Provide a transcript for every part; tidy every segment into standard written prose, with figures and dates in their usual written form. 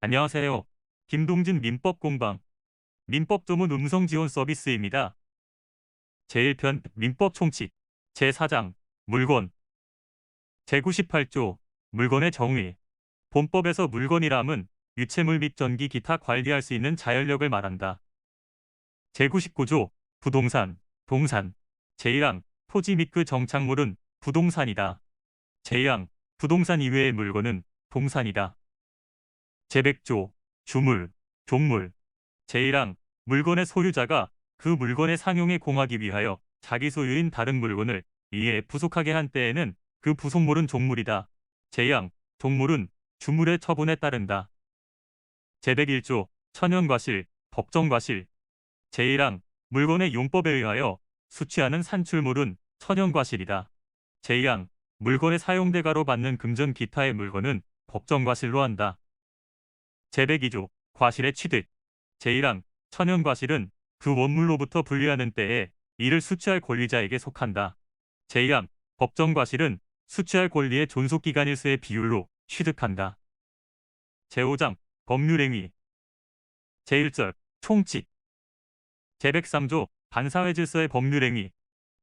안녕하세요. 김동진 민법공방 민법 조문 음성 지원 서비스입니다. 제1편 민법 총칙 제4장 물건 제98조 물건의 정의 본법에서 물건이람은 유체물 및 전기 기타 관리할 수 있는 자연력을 말한다. 제99조 부동산 동산 제1항 토지 및 그 정착물은 부동산이다. 제2항 부동산 이외의 물건은 동산이다. 제100조 주물 종물 제1항 물건의 소유자가 그 물건의 상용에 공하기 위하여 자기 소유인 다른 물건을 이에 부속하게 한 때에는 그 부속물은 종물이다. 제2항 종물은 주물의 처분에 따른다. 제101조 천연과실 법정과실 제1항 물건의 용법에 의하여 수취하는 산출물은 천연과실이다. 제2항 물건의 사용대가로 받는 금전 기타의 물건은 법정과실로 한다. 제102조 과실의 취득 제1항 천연과실은 그 원물로부터 분리하는 때에 이를 수취할 권리자에게 속한다. 제2항 법정과실은 수취할 권리의 존속기간일수의 비율로 취득한다. 제5장 법률행위 제1절 총칙 제103조 반사회질서의 법률행위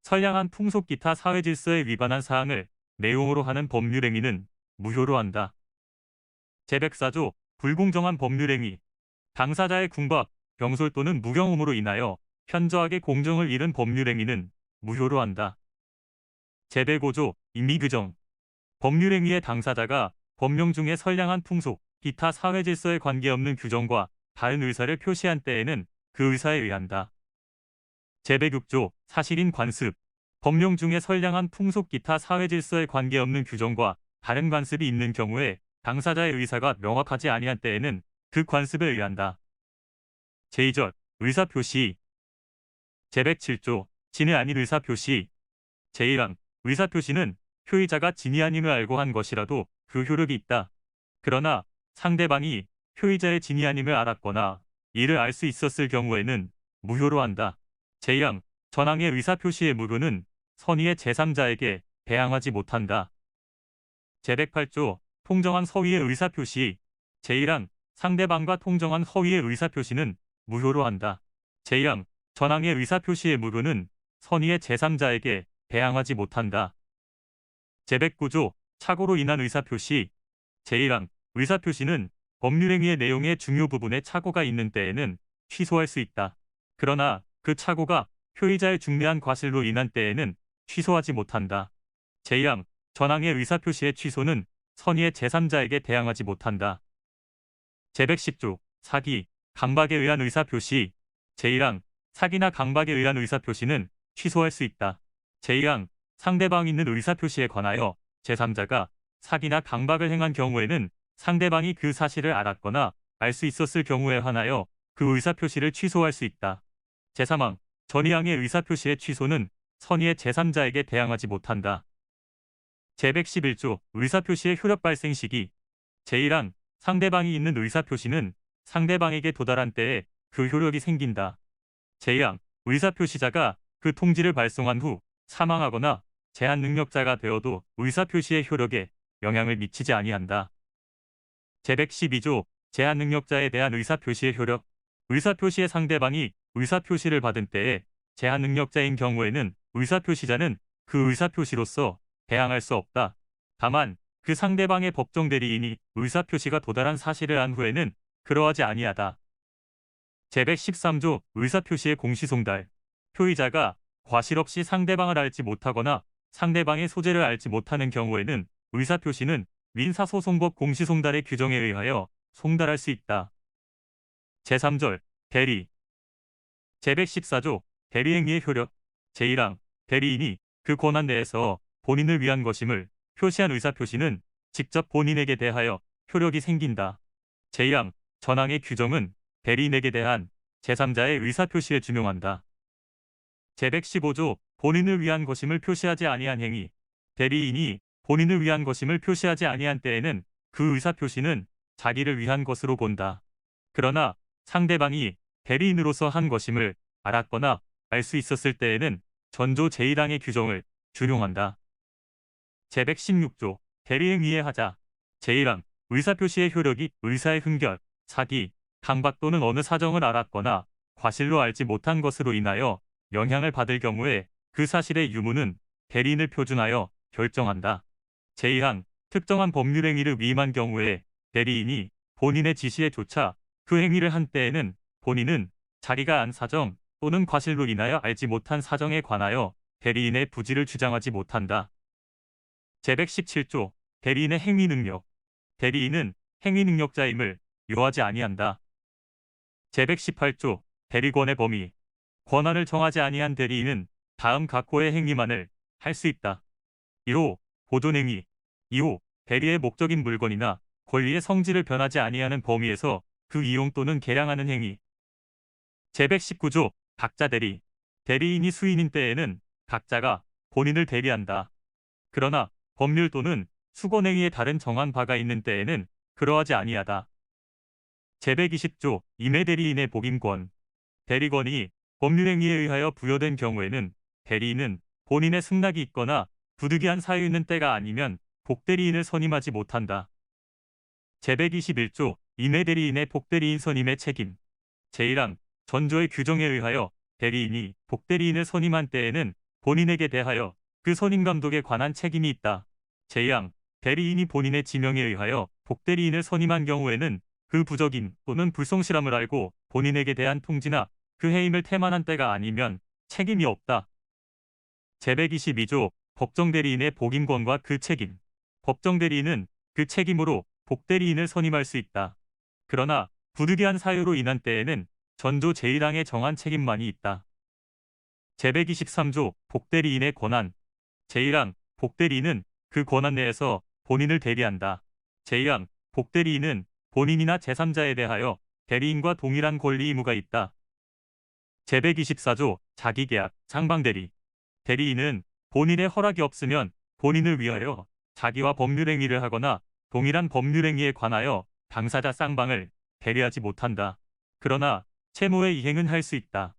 선량한 풍속 기타 사회질서에 위반한 사항을 내용으로 하는 법률행위는 무효로 한다. 제104조 불공정한 법률행위 당사자의 궁박, 병솔 또는 무경험으로 인하여 현저하게 공정을 잃은 법률행위는 무효로 한다. 제105조 임의규정 법률행위의 당사자가 법령 중에 선량한 풍속, 기타 사회질서에 관계없는 규정과 다른 의사를 표시한 때에는 그 의사에 의한다. 제106조 사실인 관습 법령 중에 선량한 풍속, 기타 사회질서에 관계없는 규정과 다른 관습이 있는 경우에 당사자의 의사가 명확하지 아니한 때에는 그 관습에 의한다. 제2절 의사표시 제107조 진의 아닌 의사표시 제1항 의사표시는 표의자가 진이 아님을 알고 한 것이라도 그 효력이 있다. 그러나 상대방이 표의자의 진이 아님을 알았거나 이를 알 수 있었을 경우에는 무효로 한다. 제2항 전항의 의사표시의 무효는 선의의 제3자에게 배항하지 못한다. 제108조 통정한 서위의 의사표시 제1항 상대방과 통정한 허위의 의사표시는 무효로 한다. 제2항 전항의 의사표시의 무효는 선의의 제3자에게 배항하지 못한다. 제109조 착오로 인한 의사표시 제1항 의사표시는 법률행위의 내용의 중요 부분에 착오가 있는 때에는 취소할 수 있다. 그러나 그 착오가 표의자의 중대한 과실로 인한 때에는 취소하지 못한다. 제2항 전항의 의사표시의 취소는 선의의 제3자에게 대항하지 못한다. 제110조 사기, 강박에 의한 의사표시 제1항 사기나 강박에 의한 의사표시는 취소할 수 있다. 제2항 상대방이 있는 의사표시에 관하여 제3자가 사기나 강박을 행한 경우에는 상대방이 그 사실을 알았거나 알 수 있었을 경우에 한하여 그 의사표시를 취소할 수 있다. 제3항 전이항의 의사표시의 취소는 선의의 제3자에게 대항하지 못한다. 제111조 의사표시의 효력 발생 시기 제1항 상대방이 있는 의사표시는 상대방에게 도달한 때에 그 효력이 생긴다. 제2항 의사표시자가 그 통지를 발송한 후 사망하거나 제한 능력자가 되어도 의사표시의 효력에 영향을 미치지 아니한다. 제112조 제한 능력자에 대한 의사표시의 효력 의사표시의 상대방이 의사표시를 받은 때에 제한 능력자인 경우에는 의사표시자는 그 의사표시로서 대항할 수 없다. 다만 그 상대방의 법정 대리인이 의사표시가 도달한 사실을 안 후에는 그러하지 아니하다. 제113조 의사표시의 공시송달 표의자가 과실 없이 상대방을 알지 못하거나 상대방의 소재를 알지 못하는 경우에는 의사표시는 민사소송법 공시송달의 규정에 의하여 송달할 수 있다. 제3절 대리 제114조 대리행위의 효력 제1항 대리인이 그 권한 내에서 본인을 위한 것임을 표시한 의사표시는 직접 본인에게 대하여 효력이 생긴다. 제2항 전항의 규정은 대리인에게 대한 제3자의 의사표시에 준용한다. 제115조 본인을 위한 것임을 표시하지 아니한 행위 대리인이 본인을 위한 것임을 표시하지 아니한 때에는 그 의사표시는 자기를 위한 것으로 본다. 그러나 상대방이 대리인으로서 한 것임을 알았거나 알 수 있었을 때에는 전조 제1항의 규정을 준용한다. 제116조 대리행위의 하자 제1항 의사표시의 효력이 의사의 흥결, 사기, 강박 또는 어느 사정을 알았거나 과실로 알지 못한 것으로 인하여 영향을 받을 경우에 그 사실의 유무는 대리인을 표준하여 결정한다. 제1항 특정한 법률 행위를 위임한 경우에 대리인이 본인의 지시에 조차 그 행위를 한 때에는 본인은 자기가 안 사정 또는 과실로 인하여 알지 못한 사정에 관하여 대리인의 부지를 주장하지 못한다. 제117조 대리인의 행위 능력. 대리인은 행위 능력자임을 요하지 아니한다. 제118조 대리권의 범위. 권한을 정하지 아니한 대리인은 다음 각호의 행위만을 할 수 있다. 1호 보존행위. 2호 대리의 목적인 물건이나 권리의 성질을 변하지 아니하는 범위에서 그 이용 또는 개량하는 행위. 제119조 각자 대리. 대리인이 수인인 때에는 각자가 본인을 대리한다. 그러나 법률 또는 수권행위에 다른 정한 바가 있는 때에는 그러하지 아니하다. 제120조 임의대리인의 복임권. 대리권이 법률행위에 의하여 부여된 경우에는 대리인은 본인의 승낙이 있거나 부득이한 사유 있는 때가 아니면 복대리인을 선임하지 못한다. 제121조 임의대리인의 복대리인 선임의 책임. 제1항 전조의 규정에 의하여 대리인이 복대리인을 선임한 때에는 본인에게 대하여 그 선임 감독에 관한 책임이 있다. 제2항 대리인이 본인의 지명에 의하여 복대리인을 선임한 경우에는 그 부적임 또는 불성실함을 알고 본인에게 대한 통지나 그 해임을 태만한 때가 아니면 책임이 없다. 제122조 법정대리인의 복임권과 그 책임. 법정대리인은 그 책임으로 복대리인을 선임할 수 있다. 그러나 부득이한 사유로 인한 때에는 전조 제1항에 정한 책임만이 있다. 제123조 복대리인의 권한. 제1항 복대리인은 그 권한 내에서 본인을 대리한다. 제2항 복대리인은 본인이나 제3자에 대하여 대리인과 동일한 권리 의무가 있다. 제124조 자기계약 상방대리. 대리인은 본인의 허락이 없으면 본인을 위하여 자기와 법률행위를 하거나 동일한 법률행위에 관하여 당사자 쌍방을 대리하지 못한다. 그러나 채무의 이행은 할 수 있다.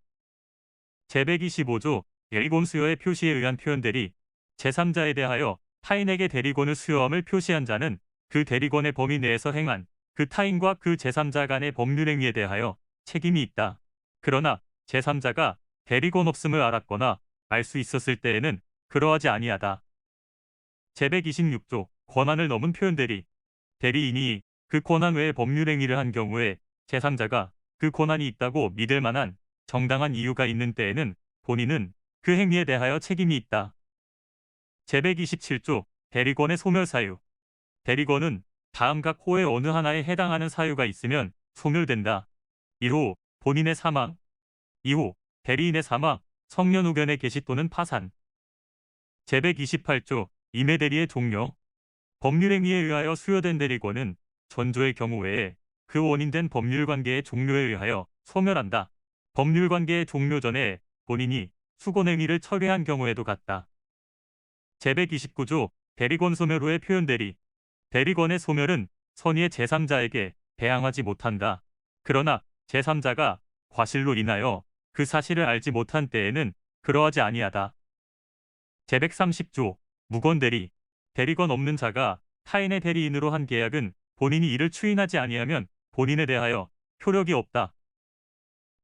제125조 대리권 수여의 표시에 의한 표현대리. 제3자에 대하여 타인에게 대리권을 수여함을 표시한 자는 그 대리권의 범위 내에서 행한 그 타인과 그 제3자 간의 법률행위에 대하여 책임이 있다. 그러나 제3자가 대리권 없음을 알았거나 알 수 있었을 때에는 그러하지 아니하다. 제126조 권한을 넘은 표현대리. 대리인이 그 권한 외의 법률행위를 한 경우에 제3자가 그 권한이 있다고 믿을 만한 정당한 이유가 있는 때에는 본인은 그 행위에 대하여 책임이 있다. 제127조 대리권의 소멸사유. 대리권은 다음 각 호의 어느 하나에 해당하는 사유가 있으면 소멸된다. 1호 본인의 사망. 2호 대리인의 사망, 성년후견의 개시 또는 파산. 제128조 임의대리의 종료. 법률행위에 의하여 수여된 대리권은 전조의 경우 외에 그 원인된 법률관계의 종료에 의하여 소멸한다. 법률관계의 종료 전에 본인이 수권행위를 처리한 경우에도 같다. 제129조 대리권 소멸 후의 표현대리. 대리권의 소멸은 선의의 제3자에게 배양하지 못한다. 그러나 제3자가 과실로 인하여 그 사실을 알지 못한 때에는 그러하지 아니하다. 제130조 무권대리. 대리권 없는 자가 타인의 대리인으로 한 계약은 본인이 이를 추인하지 아니하면 본인에 대하여 효력이 없다.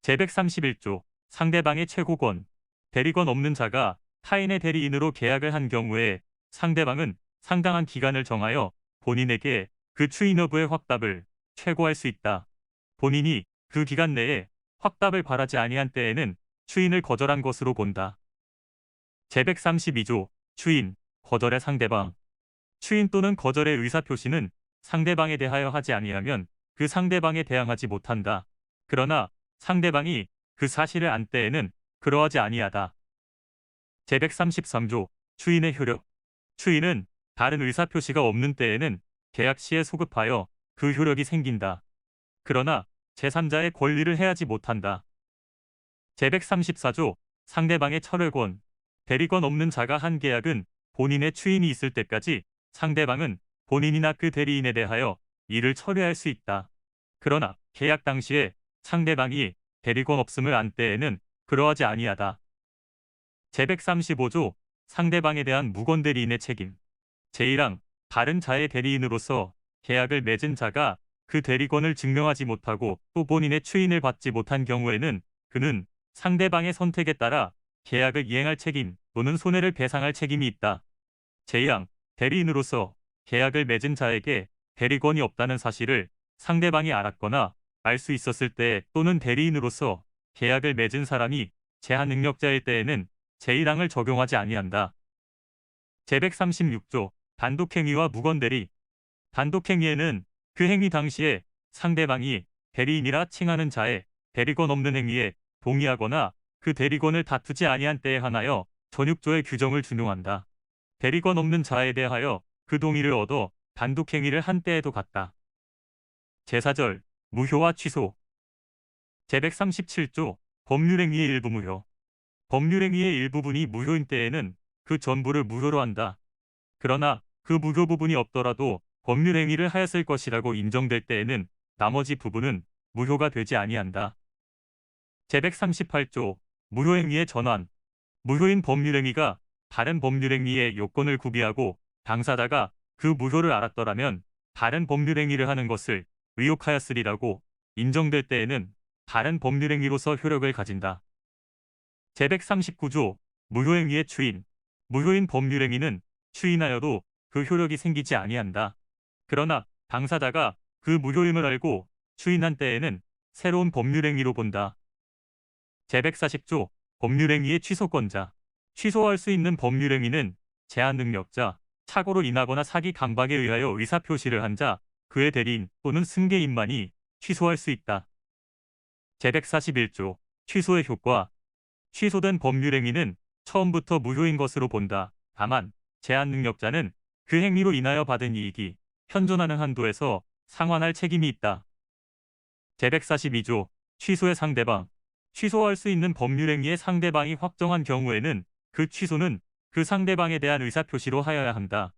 제131조 상대방의 최고권. 대리권 없는 자가 타인의 대리인으로 계약을 한 경우에 상대방은 상당한 기간을 정하여 본인에게 그 추인 여부의 확답을 최고할 수 있다. 본인이 그 기간 내에 확답을 바라지 아니한 때에는 추인을 거절한 것으로 본다. 제132조 추인, 거절의 상대방. 추인 또는 거절의 의사표시는 상대방에 대하여 하지 아니하면 그 상대방에 대항하지 못한다. 그러나 상대방이 그 사실을 안 때에는 그러하지 아니하다. 제133조 추인의 효력. 추인은 다른 의사표시가 없는 때에는 계약 시에 소급하여 그 효력이 생긴다. 그러나 제3자의 권리를 해하지 못한다. 제134조 상대방의 철회권. 대리권 없는 자가 한 계약은 본인의 추인이 있을 때까지 상대방은 본인이나 그 대리인에 대하여 이를 처리할 수 있다. 그러나 계약 당시에 상대방이 대리권 없음을 안 때에는 그러하지 아니하다. 제135조 상대방에 대한 무권대리인의 책임. 제1항 다른 자의 대리인으로서 계약을 맺은 자가 그 대리권을 증명하지 못하고 또 본인의 추인을 받지 못한 경우에는 그는 상대방의 선택에 따라 계약을 이행할 책임 또는 손해를 배상할 책임이 있다. 제2항 대리인으로서 계약을 맺은 자에게 대리권이 없다는 사실을 상대방이 알았거나 알 수 있었을 때 또는 대리인으로서 계약을 맺은 사람이 제한 능력자일 때에는 제1항을 적용하지 아니한다. 제136조 단독행위와 무건대리. 단독행위에는 그 행위 당시에 상대방이 대리인이라 칭하는 자의 대리권 없는 행위에 동의하거나 그 대리권을 다투지 아니한 때에 한하여 전육조의 규정을 준용한다. 대리권 없는 자에 대하여 그 동의를 얻어 단독행위를 한 때에도 같다. 제4절 무효와 취소. 제137조 법률행위의 일부 무효. 법률행위의 일부분이 무효인 때에는 그 전부를 무효로 한다. 그러나 그 무효 부분이 없더라도 법률행위를 하였을 것이라고 인정될 때에는 나머지 부분은 무효가 되지 아니한다. 제138조 무효행위의 전환. 무효인 법률행위가 다른 법률행위의 요건을 구비하고 당사자가 그 무효를 알았더라면 다른 법률행위를 하는 것을 의혹하였으리라고 인정될 때에는 다른 법률행위로서 효력을 가진다. 제139조 무효행위의 추인. 무효인 법률행위는 추인하여도 그 효력이 생기지 아니한다. 그러나 당사자가 그 무효임을 알고 추인한 때에는 새로운 법률행위로 본다. 제140조 법률행위의 취소권자. 취소할 수 있는 법률행위는 제한 능력자, 착오로 인하거나 사기 강박에 의하여 의사표시를 한 자, 그의 대리인 또는 승계인만이 취소할 수 있다. 제141조 취소의 효과. 취소된 법률행위는 처음부터 무효인 것으로 본다. 다만 제한 능력자는 그 행위로 인하여 받은 이익이 현존하는 한도에서 상환할 책임이 있다. 제142조 취소의 상대방. 취소할 수 있는 법률행위의 상대방이 확정한 경우에는 그 취소는 그 상대방에 대한 의사표시로 하여야 한다.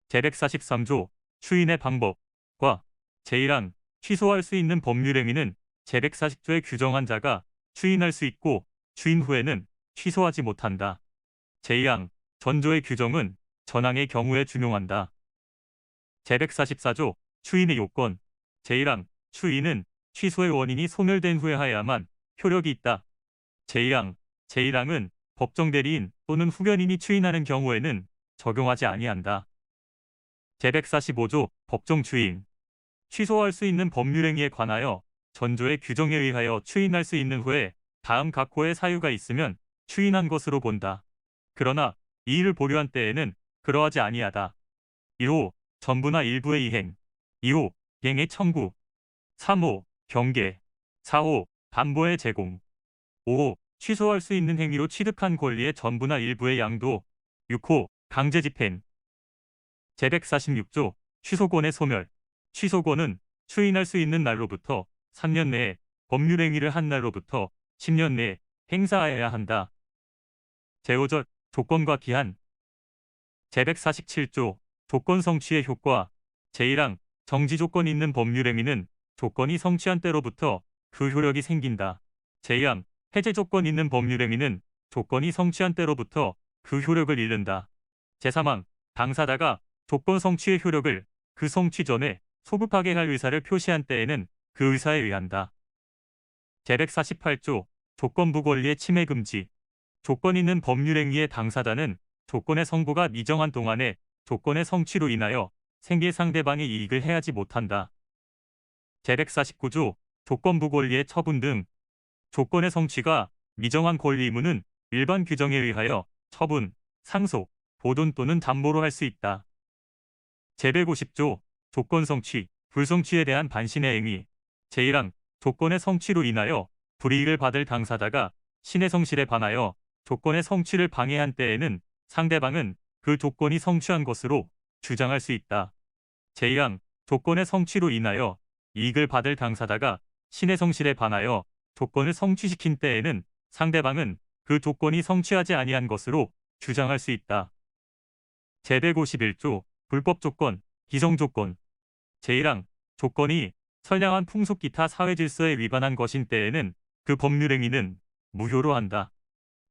제143조 추인의 방법과 제1항 취소할 수 있는 법률행위는 제140조에 규정한 자가 추인할 수 있고 추인 후에는 취소하지 못한다. 제2항 전조의 규정은 전항의 경우에 준용한다. 제144조 추인의 요건. 제1항 추인은 취소의 원인이 소멸된 후에 하여야만 효력이 있다. 제2항 제1항은 법정 대리인 또는 후견인이 추인하는 경우에는 적용하지 아니한다. 제145조 법정 추인. 취소할 수 있는 법률행위에 관하여 전조의 규정에 의하여 추인할 수 있는 후에 다음 각 호의 사유가 있으면 추인한 것으로 본다. 그러나 이의를 보류한 때에는 그러하지 아니하다. 1호 전부나 일부의 이행. 2호 이행의 청구. 3호 경계. 4호 담보의 제공. 5호 취소할 수 있는 행위로 취득한 권리의 전부나 일부의 양도. 6호 강제 집행. 제146조 취소권의 소멸. 취소권은 추인할 수 있는 날로부터 3년 내에 법률행위를 한 날로부터 10년 내에 행사하여야 한다. 제5절 조건과 기한. 제147조 조건 성취의 효과. 제1항 정지 조건 있는 법률행위는 조건이 성취한 때로부터 그 효력이 생긴다. 제2항 해제 조건 있는 법률행위는 조건이 성취한 때로부터 그 효력을 잃는다. 제3항 당사자가 조건 성취의 효력을 그 성취 전에 소급하게 할 의사를 표시한 때에는 그 의사에 의한다. 제148조 조건부 권리의 침해 금지. 조건 있는 법률행위의 당사자는 조건의 성부가 미정한 동안에 조건의 성취로 인하여 생길 상대방의 이익을 해하지 못한다. 제149조 조건부 권리의 처분 등. 조건의 성취가 미정한 권리 의무는 일반 규정에 의하여 처분, 상속, 보존 또는 담보로 할 수 있다. 제150조 조건 성취, 불성취에 대한 반신의 행위. 제1항 조건의 성취로 인하여 불이익을 받을 당사자가 신의 성실에 반하여 조건의 성취를 방해한 때에는 상대방은 그 조건이 성취한 것으로 주장할 수 있다. 제2항 조건의 성취로 인하여 이익을 받을 당사자가 신의 성실에 반하여 조건을 성취시킨 때에는 상대방은 그 조건이 성취하지 아니한 것으로 주장할 수 있다. 제151조 불법 조건, 기성 조건. 제1항 조건이 선량한 풍속 기타 사회 질서에 위반한 것인 때에는 그 법률행위는 무효로 한다.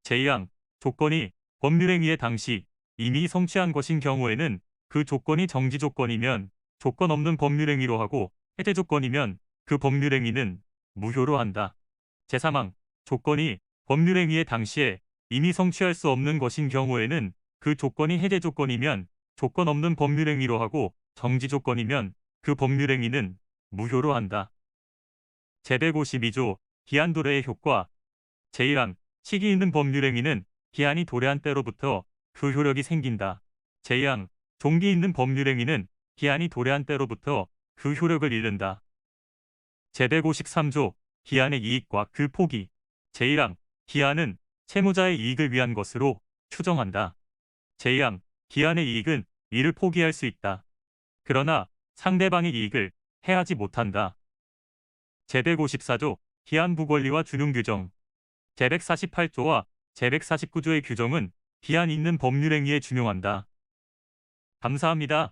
제2항 조건이 법률행위의 당시 이미 성취한 것인 경우에는 그 조건이 정지 조건이면 조건 없는 법률행위로 하고 해제 조건이면 그 법률행위는 무효로 한다. 제3항 조건이 법률행위의 당시에 이미 성취할 수 없는 것인 경우에는 그 조건이 해제 조건이면 조건 없는 법률행위로 하고 정지 조건이면 그 법률행위는 무효로 한다. 제152조 기한 도래의 효과 제1항 시기 있는 법률행위는 기한이 도래한 때로부터 그 효력이 생긴다. 제2항 종기 있는 법률행위는 기한이 도래한 때로부터 그 효력을 잃는다. 제153조 기한의 이익과 그 포기 제1항 기한은 채무자의 이익을 위한 것으로 추정한다. 제2항 기한의 이익은 이를 포기할 수 있다. 그러나 상대방의 이익을 해하지 못한다. 제154조 기한 부권리와 준용 규정 제148조와 제149조의 규정은 기한 있는 법률행위에 준용한다. 감사합니다.